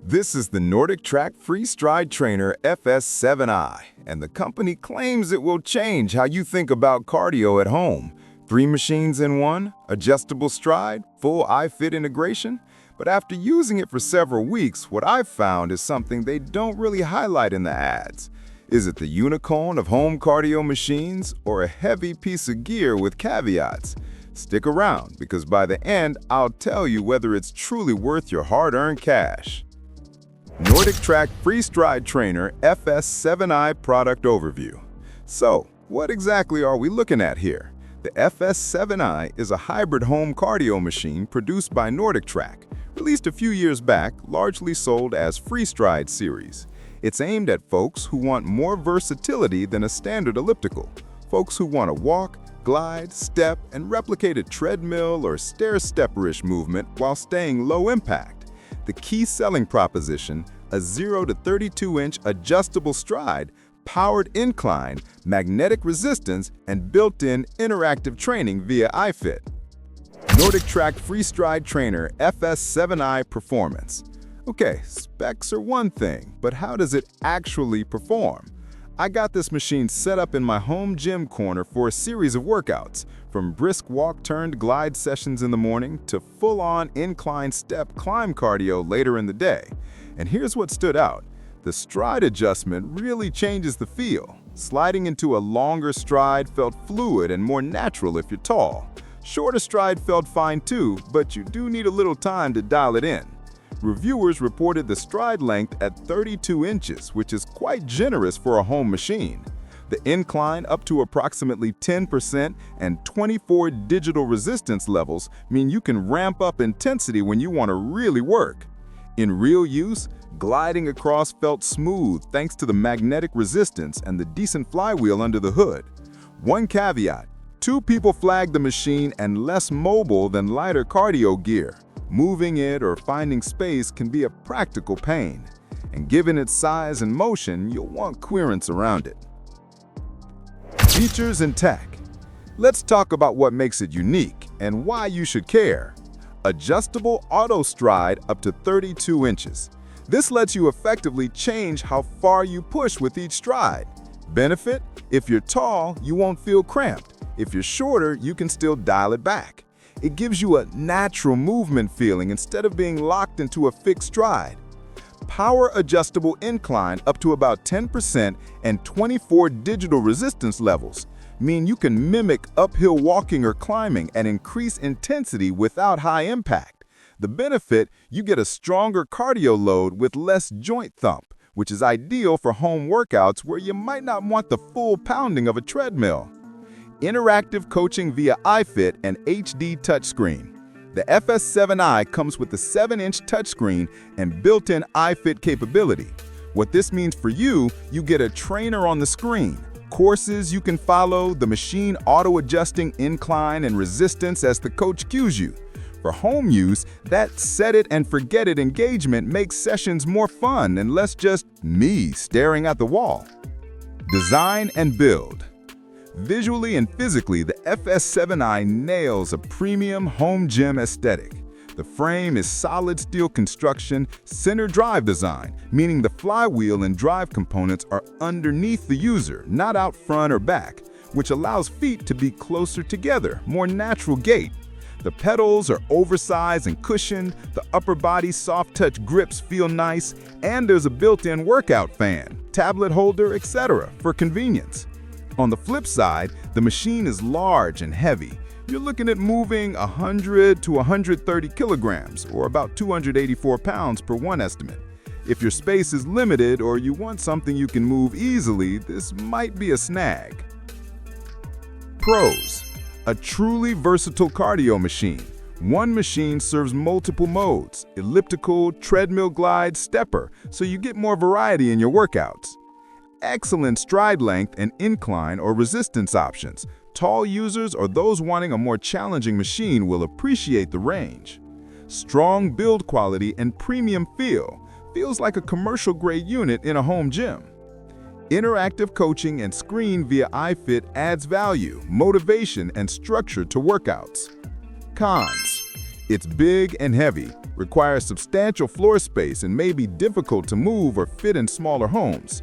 This is the NordicTrack FreeStride Trainer FS7i, and the company claims it will change how you think about cardio at home. 3 machines in one, adjustable stride, full iFit integration. But after using it for several weeks, what I've found is something they don't really highlight in the ads. Is it the unicorn of home cardio machines or a heavy piece of gear with caveats? Stick around, because by the end, I'll tell you whether it's truly worth your hard-earned cash. NordicTrack FreeStride Trainer FS7i Product Overview. So, what exactly are we looking at here? The FS7i is a hybrid home cardio machine produced by NordicTrack, released a few years back, largely sold as FreeStride series. It's aimed at folks who want more versatility than a standard elliptical, folks who want to walk, glide, step, and replicate a treadmill or stair-stepper-ish movement while staying low impact. The key selling proposition, a 0 to 32-inch adjustable stride, powered incline, magnetic resistance, and built-in interactive training via iFit. NordicTrack FreeStride Trainer FS7i Performance. Okay, specs are one thing, but how does it actually perform? I got this machine set up in my home gym corner for a series of workouts, from brisk walk-turned-glide sessions in the morning to full-on incline step climb cardio later in the day. And here's what stood out. The stride adjustment really changes the feel. Sliding into a longer stride felt fluid and more natural if you're tall. Shorter stride felt fine too, but you do need a little time to dial it in. Reviewers reported the stride length at 32 inches, which is quite generous for a home machine. The incline up to approximately 10% and 24 digital resistance levels mean you can ramp up intensity when you want to really work. In real use, gliding across felt smooth thanks to the magnetic resistance and the decent flywheel under the hood. One caveat: 2 people flagged the machine and less mobile than lighter cardio gear. Moving it or finding space can be a practical pain, and given its size and motion, you'll want clearance around it. Features and tech. Let's talk about what makes it unique and why you should care. Adjustable auto stride up to 32 inches. This lets you effectively change how far you push with each stride. Benefit: if you're tall, you won't feel cramped. If you're shorter, you can still dial it back. It gives you a natural movement feeling instead of being locked into a fixed stride. Power adjustable incline up to about 10% and 24 digital resistance levels mean you can mimic uphill walking or climbing and increase intensity without high impact. The benefit: you get a stronger cardio load with less joint thump, which is ideal for home workouts where you might not want the full pounding of a treadmill. Interactive coaching via iFit and HD touchscreen. The FS7i comes with a 7-inch touchscreen and built-in iFit capability. What this means for you get a trainer on the screen, courses you can follow, the machine auto-adjusting incline and resistance as the coach cues you. For home use, that set-it-and-forget-it engagement makes sessions more fun and less just me staring at the wall. Design and build. Visually and physically, the FS7i nails a premium home gym aesthetic. The frame is solid steel construction, center drive design, meaning the flywheel and drive components are underneath the user, not out front or back, which allows feet to be closer together, more natural gait. The pedals are oversized and cushioned, the upper body soft touch grips feel nice, and there's a built-in workout fan, tablet holder, etc. for convenience. On the flip side, the machine is large and heavy. You're looking at moving 100 to 130 kilograms, or about 284 pounds per one estimate. If your space is limited or you want something you can move easily, this might be a snag. Pros: a truly versatile cardio machine. One machine serves multiple modes: elliptical, treadmill, glide, stepper, so you get more variety in your workouts. Excellent stride length and incline or resistance options. Tall users or those wanting a more challenging machine will appreciate the range. Strong build quality and premium feel. Feels like a commercial-grade unit in a home gym. Interactive coaching and screen via iFit adds value, motivation, and structure to workouts. Cons: it's big and heavy, requires substantial floor space and may be difficult to move or fit in smaller homes.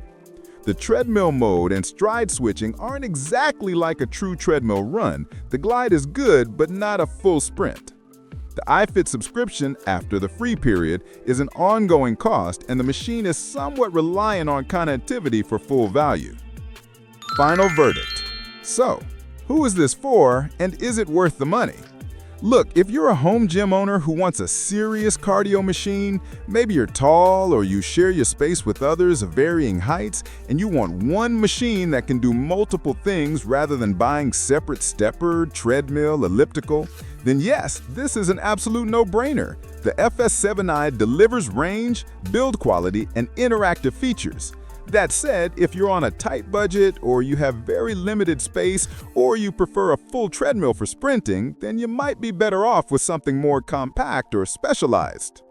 The treadmill mode and stride switching aren't exactly like a true treadmill run. The glide is good, but not a full sprint. The iFit subscription, after the free period, is an ongoing cost, and the machine is somewhat reliant on connectivity for full value. Final verdict. So, who is this for, and is it worth the money? Look, if you're a home gym owner who wants a serious cardio machine, maybe you're tall or you share your space with others of varying heights, and you want one machine that can do multiple things rather than buying separate stepper, treadmill, elliptical, then yes, this is an absolute no-brainer. The FS7i delivers range, build quality, and interactive features. That said, if you're on a tight budget or you have very limited space or you prefer a full treadmill for sprinting, then you might be better off with something more compact or specialized.